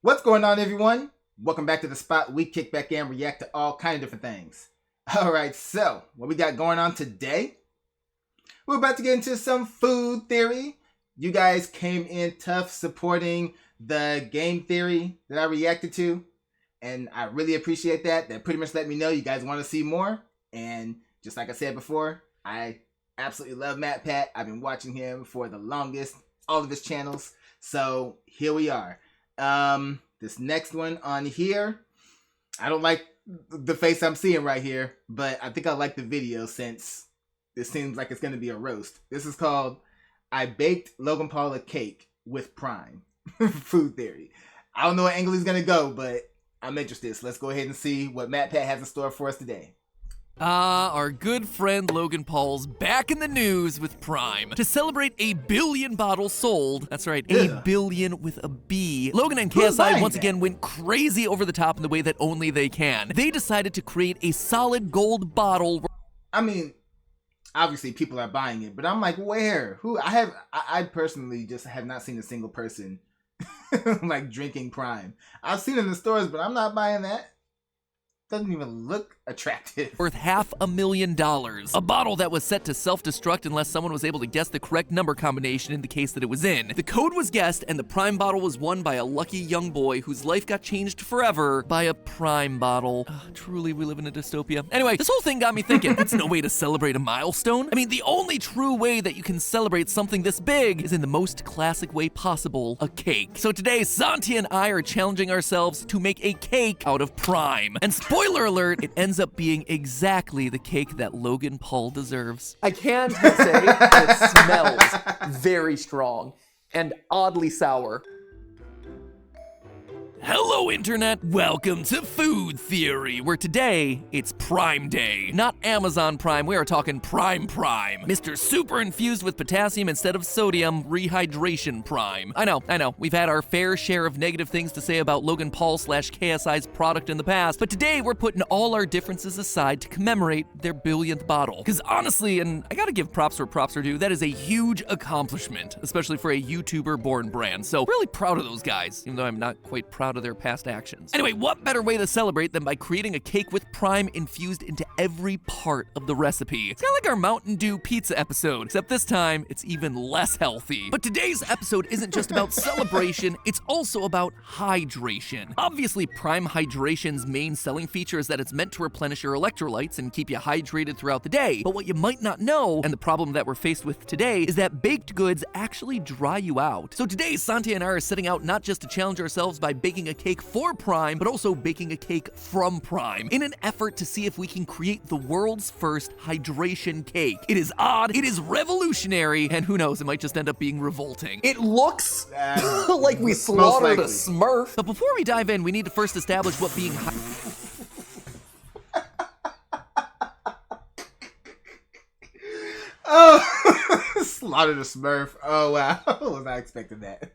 What's going on, everyone? Welcome back to the spot. We kick back and react to all kinds of different things. Alright, so what we got going on today? We're about to get into some food theory. You guys came in tough supporting the game theory that I reacted to, and I really appreciate that. That pretty much let me know you guys want to see more. And just like I said before, I absolutely love MatPat. I've been watching him for the longest, all of his channels. So here we are. This next one on here, I don't like the face I'm seeing right here, but I think I like the video since this seems like it's going to be a roast. This is called I Baked Logan Paul a Cake with Prime. Food theory. I don't know what angle he's going to go, but I'm interested. So let's go ahead and see what MatPat has in store for us today. Our good friend Logan Paul's back in the news with Prime. To celebrate 1 billion bottles sold, that's right, 1 billion with a B, Logan and KSI once again went crazy over the top in the way that only they can. They decided to create a solid gold bottle. I mean, obviously people are buying it, but I'm like, where? Who? I personally just have not seen a single person like drinking Prime. I've seen it in the stores, but I'm not buying that. Doesn't even look attractive. Worth $500,000. A bottle that was set to self-destruct unless someone was able to guess the correct number combination in the case that it was in. The code was guessed, and the Prime bottle was won by a lucky young boy whose life got changed forever by a Prime bottle. Truly, we live in a dystopia. Anyway, this whole thing got me thinking, that's no way to celebrate a milestone. I mean, the only true way that you can celebrate something this big is in the most classic way possible, a cake. So today, Santi and I are challenging ourselves to make a cake out of Prime. And spoiler alert, it ends up being exactly the cake that Logan Paul deserves. I can say it smells very strong and oddly sour. Hello, Internet! Welcome to Food Theory, where today, it's Prime Day. Not Amazon Prime, we are talking Prime. Mr. Super infused with potassium instead of sodium, rehydration Prime. I know, we've had our fair share of negative things to say about Logan Paul / KSI's product in the past, but today we're putting all our differences aside to commemorate their 1 billionth bottle. Because honestly, and I gotta give props where props are due, that is a huge accomplishment, especially for a YouTuber-born brand. So, really proud of those guys, even though I'm not quite proud of their past actions. Anyway, what better way to celebrate than by creating a cake with Prime infused into every part of the recipe? It's kind of like our Mountain Dew pizza episode, except this time it's even less healthy. But today's episode isn't just about celebration, it's also about hydration. Obviously, Prime Hydration's main selling feature is that it's meant to replenish your electrolytes and keep you hydrated throughout the day. But what you might not know, and the problem that we're faced with today, is that baked goods actually dry you out. So today, Santi and I are setting out not just to challenge ourselves by baking a cake for Prime, but also baking a cake from Prime in an effort to see if we can create the world's first hydration cake. It is odd, it is revolutionary, and who knows, it might just end up being revolting. It looks like we slaughtered a Smurf. But before we dive in, we need to first establish what being Slaughtered a Smurf. Oh wow, I was not expecting that.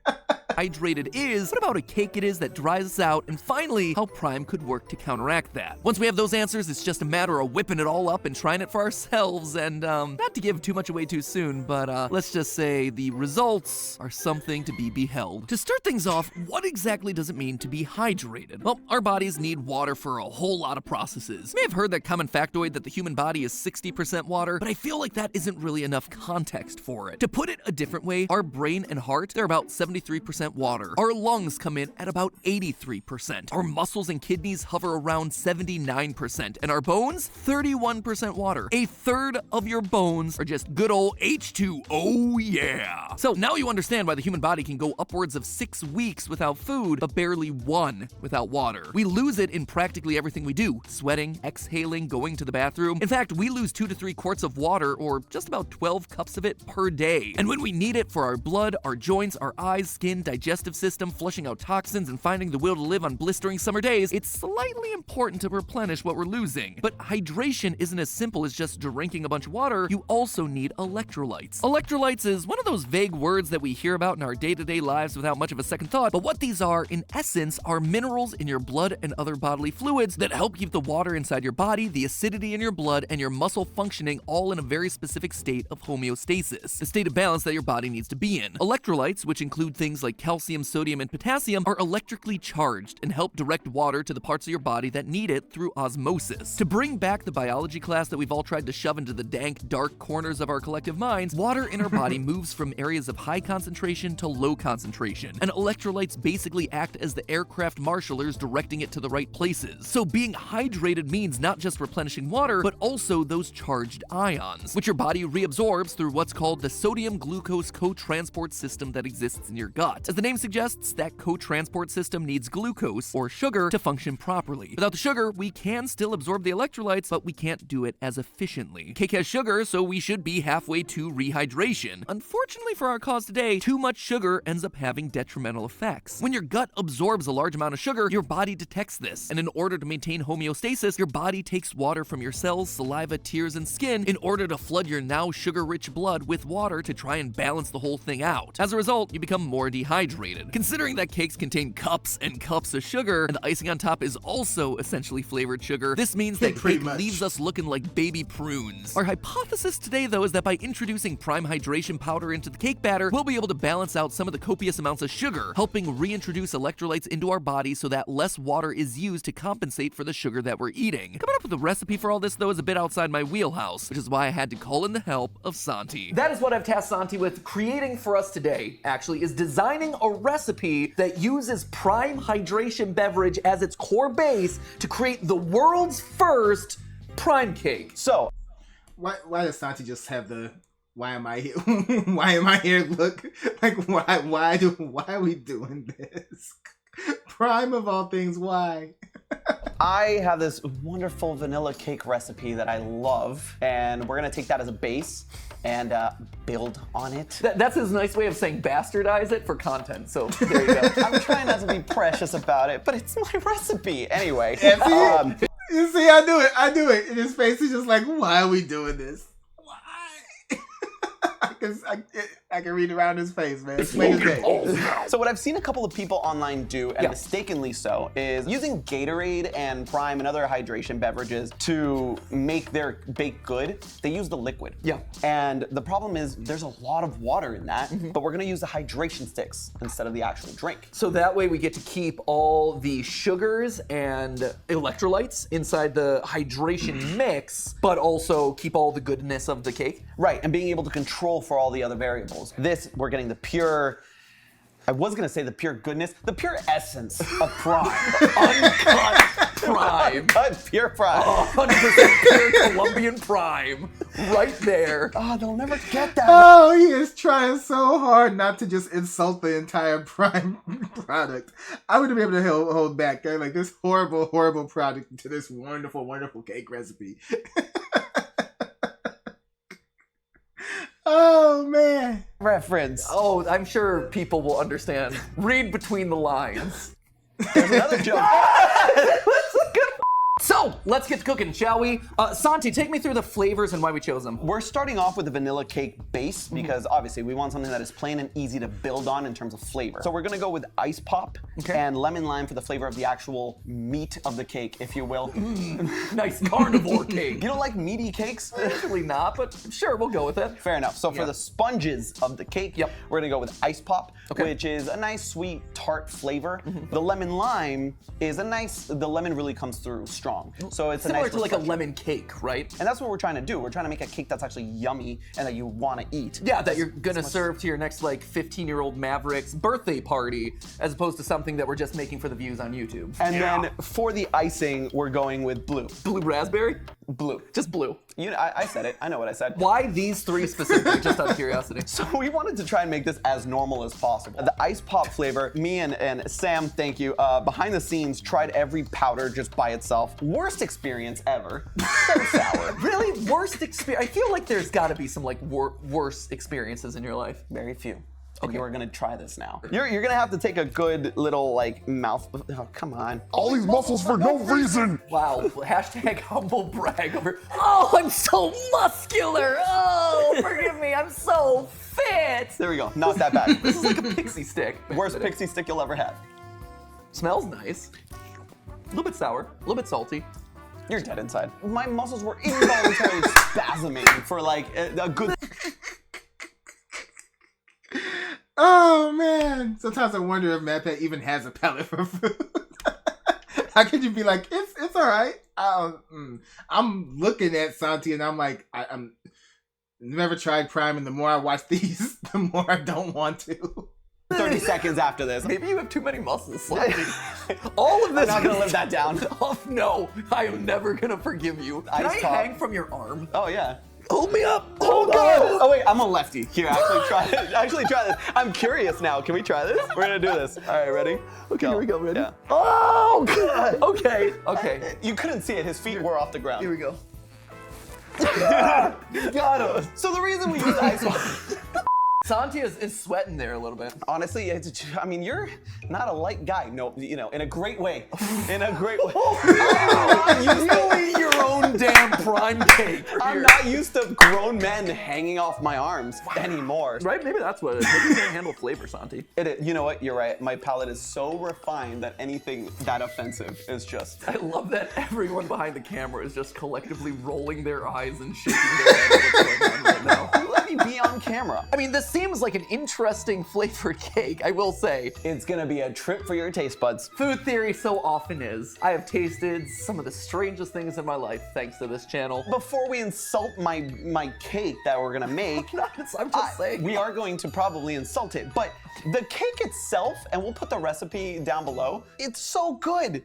hydrated is, what about a cake it is that dries us out, and finally, how Prime could work to counteract that. Once we have those answers, it's just a matter of whipping it all up and trying it for ourselves, and not to give too much away too soon, but let's just say the results are something to be beheld. To start things off, what exactly does it mean to be hydrated? Well, our bodies need water for a whole lot of processes. You may have heard that common factoid that the human body is 60% water, but I feel like that isn't really enough context for it. To put it a different way, our brain and heart, they're about 73% water. Our lungs come in at about 83%. Our muscles and kidneys hover around 79%. And our bones, 31% water. A third of your bones are just good old H2O, oh yeah. So now you understand why the human body can go upwards of 6 weeks without food, but barely 1 without water. We lose it in practically everything we do. Sweating, exhaling, going to the bathroom. In fact, we lose 2 to 3 quarts of water, or just about 12 cups of it per day. And when we need it for our blood, our joints, our eyes, skin, digestive system, flushing out toxins, and finding the will to live on blistering summer days, it's slightly important to replenish what we're losing. But hydration isn't as simple as just drinking a bunch of water. You also need electrolytes. Electrolytes is one of those vague words that we hear about in our day-to-day lives without much of a second thought, but what these are, in essence, are minerals in your blood and other bodily fluids that help keep the water inside your body, the acidity in your blood, and your muscle functioning all in a very specific state of homeostasis, the state of balance that your body needs to be in. Electrolytes, which include things like calcium, sodium, and potassium, are electrically charged and help direct water to the parts of your body that need it through osmosis. To bring back the biology class that we've all tried to shove into the dank, dark corners of our collective minds, water in our body moves from areas of high concentration to low concentration, and electrolytes basically act as the aircraft marshalers directing it to the right places. So being hydrated means not just replenishing water, but also those charged ions, which your body reabsorbs through what's called the sodium-glucose co-transport system that exists in your gut. As the name suggests, that co-transport system needs glucose, or sugar, to function properly. Without the sugar, we can still absorb the electrolytes, but we can't do it as efficiently. Cake has sugar, so we should be halfway to rehydration. Unfortunately for our cause today, too much sugar ends up having detrimental effects. When your gut absorbs a large amount of sugar, your body detects this, and in order to maintain homeostasis, your body takes water from your cells, saliva, tears, and skin in order to flood your now sugar-rich blood with water to try and balance the whole thing out. As a result, you become more dehydrated. Considering that cakes contain cups and cups of sugar, and the icing on top is also essentially flavored sugar, this means that cake leaves us looking like baby prunes. Our hypothesis today, though, is that by introducing prime hydration powder into the cake batter, we'll be able to balance out some of the copious amounts of sugar, helping reintroduce electrolytes into our body so that less water is used to compensate for the sugar that we're eating. Coming up with a recipe for all this, though, is a bit outside my wheelhouse, which is why I had to call in the help of Santi. That is what I've tasked Santi with creating for us today, actually, is designing a recipe that uses prime hydration beverage as its core base to create the world's first prime cake. So, why does Santi just have the why am I here? Why am I here? Look, like why are we doing this? Prime of all things, why? I have this wonderful vanilla cake recipe that I love, and we're gonna take that as a base and build on it. That's his nice way of saying bastardize it for content, so there you go. I'm trying not to be precious about it, but it's my recipe. Anyway. You see, I do it. And his face is just like, why are we doing this? Why? I can read around his face, man. So what I've seen a couple of people online do, and mistakenly so, is using Gatorade and Prime and other hydration beverages to make their baked good. They use the liquid. Yeah. And the problem is there's a lot of water in that, but we're gonna use the hydration sticks instead of the actual drink. So that way we get to keep all the sugars and electrolytes inside the hydration mix, but also keep all the goodness of the cake. Right, and being able to control for all the other variables. This, we're getting the pure, I was gonna say the pure goodness, the pure essence of Prime. Uncut Prime. Uncut pure Prime. 100% pure Colombian Prime. Right there. Oh, they'll never get that. Oh, he is trying so hard not to just insult the entire Prime product. I wouldn't be able to hold back. Like this horrible, horrible product to this wonderful, wonderful cake recipe. Oh, man. Reference. Oh, I'm sure people will understand. Read between the lines. There's another joke. That's a good one. So, let's get to cooking, shall we? Santi, take me through the flavors and why we chose them. We're starting off with a vanilla cake base because obviously we want something that is plain and easy to build on in terms of flavor. So we're gonna go with ice pop and lemon lime for the flavor of the actual meat of the cake, if you will. Nice carnivore cake. You don't like meaty cakes? Actually not, but sure, we'll go with it. Fair enough. So for the sponges of the cake, we're gonna go with ice pop, which is a nice sweet tart flavor. The lemon lime is a nice, the lemon really comes through strong. So it's similar a nice to like a reflection. lemon cake, right? And that's what we're trying to do. We're trying to make a cake that's actually yummy and that you want to eat. Yeah, that you're gonna serve to your next like 15-year-old Maverick's birthday party, as opposed to something that we're just making for the views on YouTube. And then for the icing, we're going with blue. Blue raspberry? Blue. Just blue. You know, I said it. I know what I said. Why these three specifically, just out of curiosity? So we wanted to try and make this as normal as possible. The ice pop flavor, me and Sam, thank you, behind the scenes, tried every powder just by itself. Worst experience ever. So sour. Really? Worst experience? I feel like there's gotta be some like worse experiences in your life. Very few. Okay, we're gonna try this now. You're gonna have to take a good little like mouth. Oh, come on. All these muscles for no reason. Wow. Hashtag humble brag over. Oh, I'm so muscular. Oh, forgive me. I'm so fit. There we go. Not that bad. This is like a pixie stick. Worst pixie stick you'll ever have. Smells nice. A little bit sour. A little bit salty. You're dead inside. My muscles were involuntarily spasming for like a good. Oh man! Sometimes I wonder if MadPat even has a palate for food. How could you be like, it's all right? I'm looking at Santi and I'm like, I'm never tried Prime, and the more I watch these, the more I don't want to. 30 seconds after this. Maybe you have too many muscles, Santi. All of this. I'm not gonna live that down. Oh, no, I am never gonna forgive you. Can I Ice top. hang from your arm? Oh yeah. Hold me up. Hold on. Oh wait, I'm a lefty. Here, actually try it. Actually try this. I'm curious now. Can we try this? We're gonna do this. All right, ready? Okay, here we go. Ready? Yeah. Oh, God. Okay. Okay. You couldn't see it. His feet were off the ground. Here we go. You got him. So the reason we use ice water. Santi is sweating there a little bit. Honestly, I mean, you're not a light guy. No, you know, in a great way. In a great way. You eat your own damn Prime cake. I'm not used to grown men hanging off my arms anymore. Right? Maybe that's what it is. Maybe you can't handle flavor, Santi. You know what? You're right. My palate is so refined that anything that offensive is just. I love that everyone behind the camera is just collectively rolling their eyes and shaking their head at what's going on right now. Let me be on camera. I mean, this seems like an interesting flavored cake, I will say. It's gonna be a trip for your taste buds. Food theory so often is. I have tasted some of the strangest things in my life thanks to this channel. Before we insult my cake that we're gonna make, I'm just saying. we are going to probably insult it. But the cake itself, and we'll put the recipe down below, it's so good.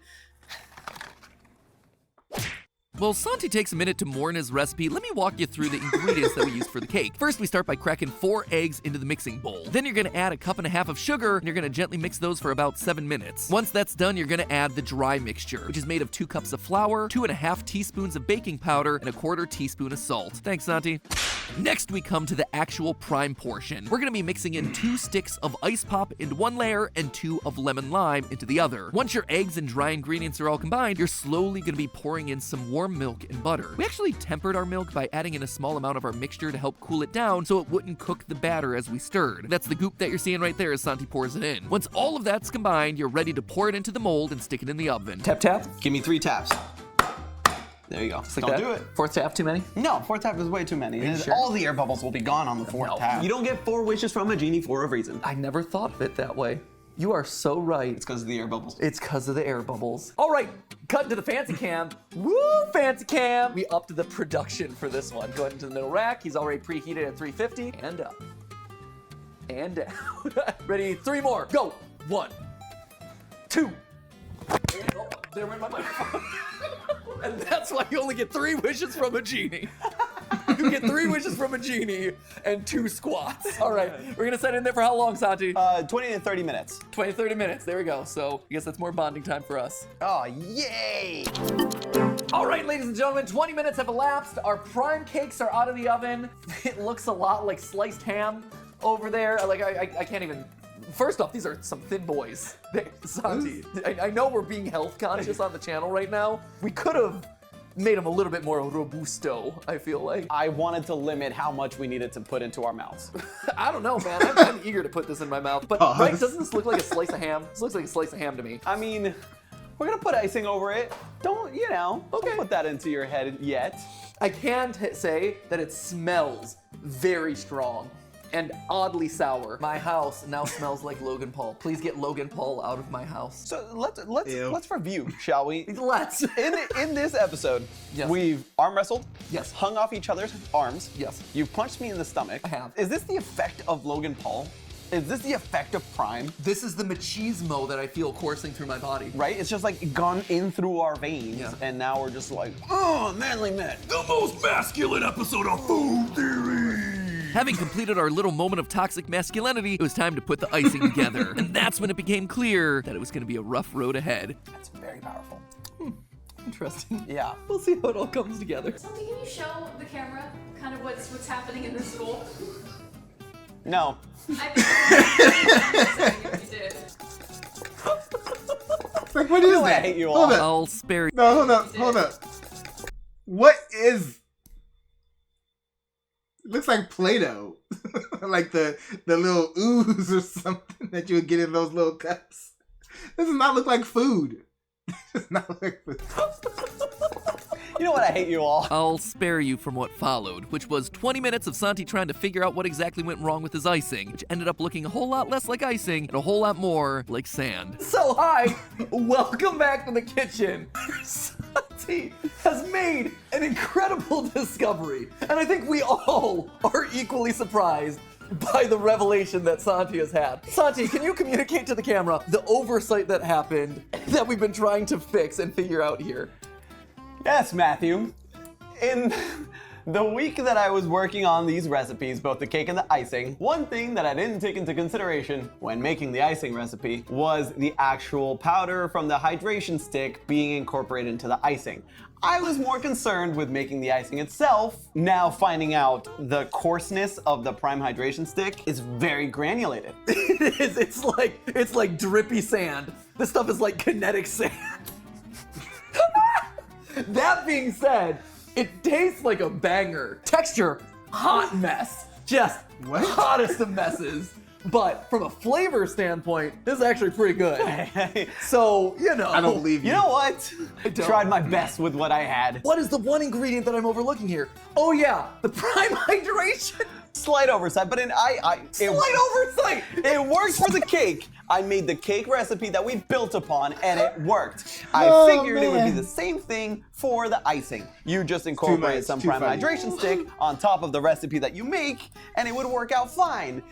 While Santi takes a minute to mourn his recipe, let me walk you through the ingredients that we use for the cake. First, we start by cracking 4 eggs into the mixing bowl. Then you're gonna add 1.5 cups of sugar, and you're gonna gently mix those for about 7 minutes. Once that's done, you're gonna add the dry mixture, which is made of 2 cups of flour, 2.5 teaspoons of baking powder, and 1/4 teaspoon of salt. Thanks, Santi. Next, we come to the actual prime portion. We're gonna be mixing in 2 sticks of ice pop into one layer and 2 of lemon lime into the other. Once your eggs and dry ingredients are all combined, you're slowly gonna be pouring in some warm milk and butter. We actually tempered our milk by adding in a small amount of our mixture to help cool it down so it wouldn't cook the batter as we stirred. That's the goop that you're seeing right there as Santi pours it in. Once all of that's combined, you're ready to pour it into the mold and stick it in the oven. Tap, tap. Give me 3 taps. There you go. Like Don't that? do it. 4th tap, too many? No, 4th tap is way too many. Sure? All the air bubbles will be gone on the 4th tap. You don't get 4 wishes from a genie for a reason. I never thought of it that way. You are so right. It's because of the air bubbles. It's because of the air bubbles. All right, cut to the fancy cam. Woo, fancy cam. We upped the production for this one. Go ahead into the middle rack. He's already preheated at 350. And up. And down. Ready, 3 more. Go. 1, 2. Oh, there went my microphone. And that's why you only get 3 wishes from a genie. You get 3 wishes from a genie and 2 squats. All right, we're gonna set it in there for how long, Santi? 20 to 30 minutes. 20, 30 minutes, there we go. So I guess that's more bonding time for us. Oh, yay! All right, ladies and gentlemen, 20 minutes have elapsed. Our prime cakes are out of the oven. It looks a lot like sliced ham over there. Like, I can't even. First off, these are some thin boys. Santi, I know we're being health conscious on the channel right now. We could have made them a little bit more robusto, I feel like. I wanted to limit how much we needed to put into our mouths. I don't know, man. I'm eager to put this in my mouth. But, right, doesn't this look like a slice of ham? This looks like a slice of ham to me. I mean, we're gonna put icing over it. Don't don't put that into your head yet. I can say that it smells very strong and oddly sour. My house now smells like Logan Paul. Please get Logan Paul out of my house. So let's review, shall we? Let's. In this episode, Yes. we've arm wrestled, Yes. hung off each other's arms. Yes. You've punched me in the stomach. I have. Is this the effect of Logan Paul? Is this the effect of Prime? This is the machismo that I feel coursing through my body. Right? It's just like gone in through our veins, Yeah. and now we're just like, oh, manly men. The most masculine episode of Food Theory. Having completed our little moment of toxic masculinity, it was time to put the icing together. And that's when it became clear that it was gonna be a rough road ahead. That's very powerful. Interesting. Yeah. We'll see how it all comes together. Santi, can you show the camera kind of what's happening in this school? No. I think if you did. It's like, what is I that? hate you all. Hold up. I'll spare you. No, hold up. What is? It looks like Play-Doh. Like the little ooze or something that you would get in those little cups. This does not look like food. It does not look like food. You know what? I hate you all. I'll spare you from what followed, which was 20 minutes of Santi trying to figure out what exactly went wrong with his icing, which ended up looking a whole lot less like icing and a whole lot more like sand. So hi, welcome back to the kitchen. Santi has made an incredible discovery, and I think we all are equally surprised by the revelation that Santi has had. Santi, can you communicate to the camera the oversight that happened that we've been trying to fix and figure out here? Yes, Matthew. In the week that I was working on these recipes, both the cake and the icing, one thing that I didn't take into consideration when making the icing recipe was the actual powder from the hydration stick being incorporated into the icing. I was more concerned with making the icing itself. Now finding out the coarseness of the prime hydration stick is very granulated. It is. It's like drippy sand. This stuff is like kinetic sand. That being said, it tastes like a banger. Texture, hot mess. Just hottest of messes. But from a flavor standpoint, this is actually pretty good. So, you know. I don't believe you. You know what? I don't. Tried my best with what I had. What is the one ingredient that I'm overlooking here? Oh yeah, the prime hydration. Slight oversight, but Slight oversight. It worked for the cake. I made the cake recipe that we built upon, and it worked. I figured it would be the same thing for the icing. You just incorporate some prime hydration stick on top of the recipe that you make, and it would work out fine.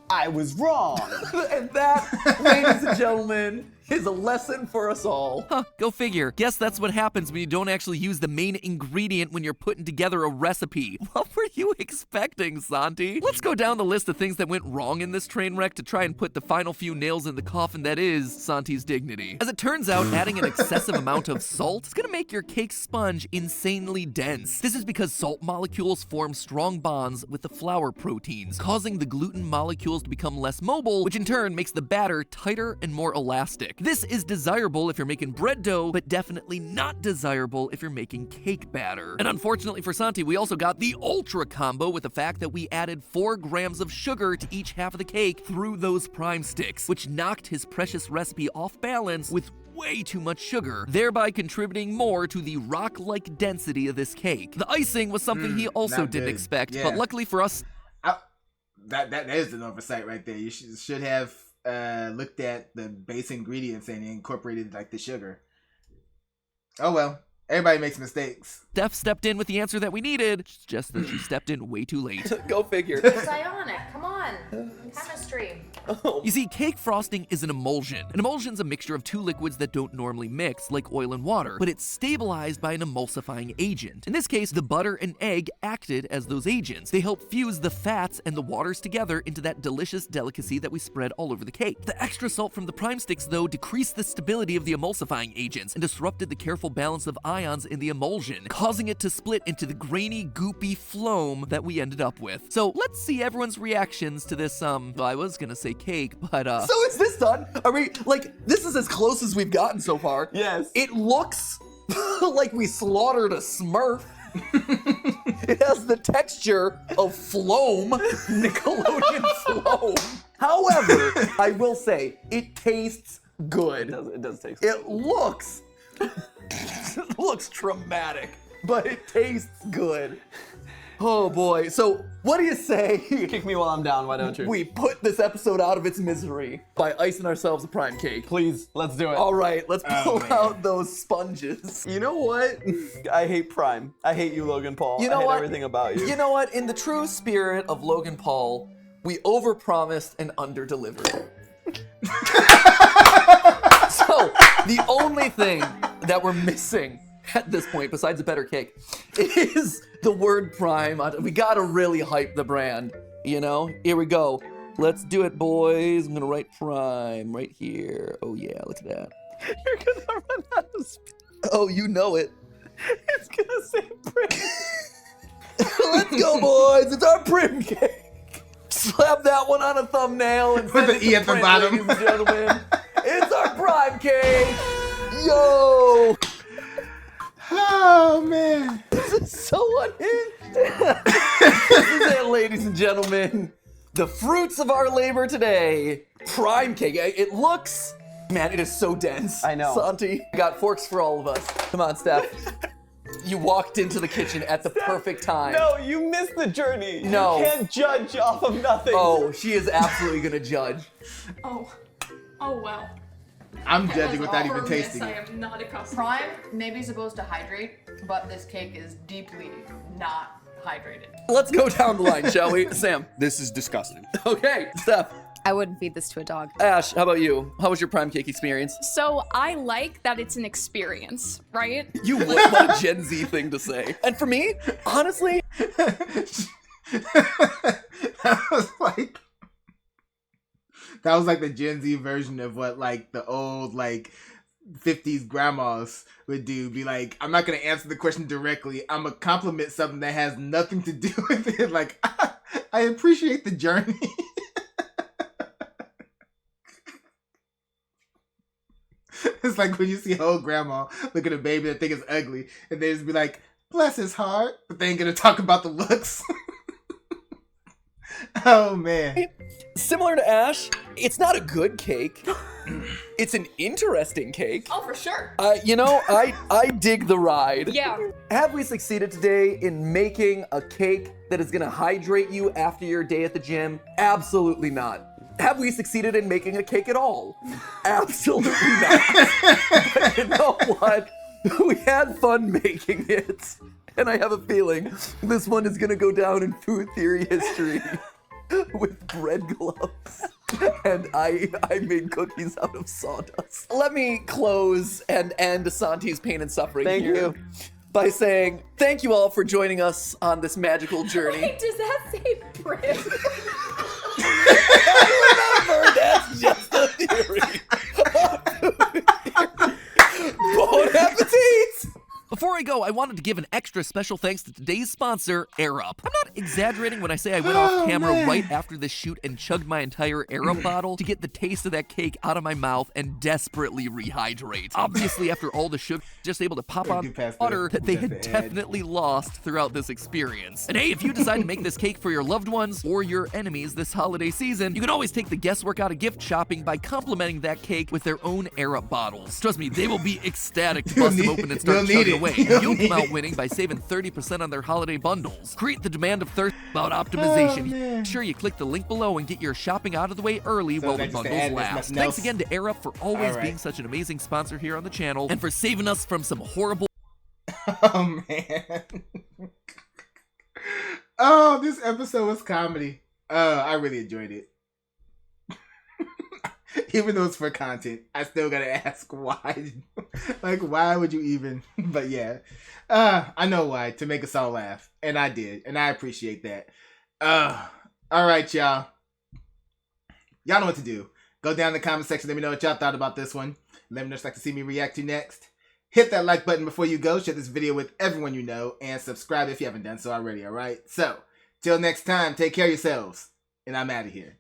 I was wrong. And that, ladies and gentlemen, is a lesson for us all. Huh, go figure. Guess that's what happens when you don't actually use the main ingredient when you're putting together a recipe. What were you expecting, Santi? Let's go down the list of things that went wrong in this train wreck to try and put the final few nails in the coffin that is Santi's dignity. As it turns out, adding an excessive amount of salt is gonna make your cake sponge insanely dense. This is because salt molecules form strong bonds with the flour proteins, causing the gluten molecules to become less mobile, which in turn makes the batter tighter and more elastic. This is desirable if you're making bread dough, but definitely not desirable if you're making cake batter. And unfortunately for Santi, we also got the ultra combo with the fact that we added 4 grams of sugar to each half of the cake through those prime sticks, which knocked his precious recipe off balance with way too much sugar, thereby contributing more to the rock-like density of this cake. The icing was something he also didn't expect, but luckily for us, that is an oversight right there. You should have looked at the base ingredients and incorporated like the sugar. Oh well, everybody makes mistakes. Steph stepped in with the answer that we needed, it's just that she stepped in way too late. Go figure. Psionic, come on. Chemistry. You see, cake frosting is an emulsion. An emulsion's a mixture of 2 liquids that don't normally mix, like oil and water, but it's stabilized by an emulsifying agent. In this case, the butter and egg acted as those agents. They help fuse the fats and the waters together into that delicious delicacy that we spread all over the cake. The extra salt from the prime sticks, though, decreased the stability of the emulsifying agents and disrupted the careful balance of ions in the emulsion, causing it to split into the grainy, goopy phloem that we ended up with. So let's see everyone's reactions to this, well, I was gonna say cake, but So is this done? Are we, this is as close as we've gotten so far. Yes. It looks like we slaughtered a Smurf. It has the texture of phloem, Nickelodeon phloem. However, I will say, it tastes good. It does taste good. It looks traumatic, but it tastes good. Oh boy, so what do you say? Kick me while I'm down, why don't you? We put this episode out of its misery by icing ourselves a prime cake. Please, let's do it. All right, let's pull out those sponges. You know what? I hate Prime. I hate you, Logan Paul. You know I hate what? everything about you. You know what? In the true spirit of Logan Paul, we overpromised and underdelivered. So, the only thing that we're missing at this point, besides a better cake, is the word prime. We gotta really hype the brand, you know? Here we go. Let's do it, boys. I'm gonna write prime right here. Oh yeah, look at that. You're gonna run out of space. Oh, you know it. It's gonna say Prim. Let's go, boys. It's our prim cake. Slap that one on a thumbnail and Put send the it E to at the print, bottom. ladies and gentlemen. It's our prime cake. Yo. Oh man. This is so unhinged. This is it, ladies and gentlemen. The fruits of our labor today. Prime cake. It looks, man, it is so dense. I know. Santi, got forks for all of us. Come on, Steph. You walked into the kitchen at the perfect time. No, you missed the journey. No. You can't judge off of nothing. Oh, she is absolutely gonna judge. Oh well. I'm judging As without even firm tasting as I it. am not accustomed. Prime may be supposed to hydrate, but this cake is deeply not hydrated. Let's go down the line, shall we? Sam. This is disgusting. Okay, Steph. I wouldn't feed this to a dog. Ash, how about you? How was your prime cake experience? So I like that it's an experience, right? You what a Gen Z thing to say. And for me, honestly, That was like the Gen Z version of what like the old like 50s grandmas would do. Be like, I'm not gonna answer the question directly. I'm gonna compliment something that has nothing to do with it. Like, I appreciate the journey. It's like when you see old grandma look at a baby that think it's ugly, and they just be like, bless his heart, but they ain't gonna talk about the looks. Oh man. similar to Ash, it's not a good cake. It's an interesting cake. Oh, for sure. I dig the ride. Yeah. Have we succeeded today in making a cake that is gonna hydrate you after your day at the gym? Absolutely not. Have we succeeded in making a cake at all? Absolutely not. But you know what? We had fun making it. And I have a feeling this one is gonna go down in food theory history with bread gloves. And I made cookies out of sawdust. Let me close and end Asanti's pain and suffering Thank here you. by saying thank you all for joining us on this magical journey. Wait, does that say bread? Remember, that's just a theory. Bon appetit! Before I go, I wanted to give an extra special thanks to today's sponsor, Air Up. I'm not exaggerating when I say I went off camera right after this shoot and chugged my entire Air Up bottle to get the taste of that cake out of my mouth and desperately rehydrate. Obviously, after all the sugar, just able to pop on water that they had definitely lost throughout this experience. And hey, if you decide to make this cake for your loved ones or your enemies this holiday season, you can always take the guesswork out of gift shopping by complimenting that cake with their own Air Up bottles. Trust me, they will be ecstatic to bust them open and start chugging away. You'll come out winning by saving 30% on their holiday bundles. Create the demand of thirst about optimization. Make sure you click the link below and get your shopping out of the way early while the bundles last. Thanks again to Air Up for always being such an amazing sponsor here on the channel and for saving us from some horrible... Oh, man. Oh, this episode was comedy. I really enjoyed it. Even though it's for content, I still gotta ask why. Like, why would you even? But yeah, I know why, to make us all laugh. And I did, and I appreciate that. All right, y'all. Y'all know what to do. Go down in the comment section, let me know what y'all thought about this one. Let me know what you'd like to see me react to next. Hit that like button before you go. Share this video with everyone you know. And subscribe if you haven't done so already, all right? So, till next time, take care of yourselves. And I'm out of here.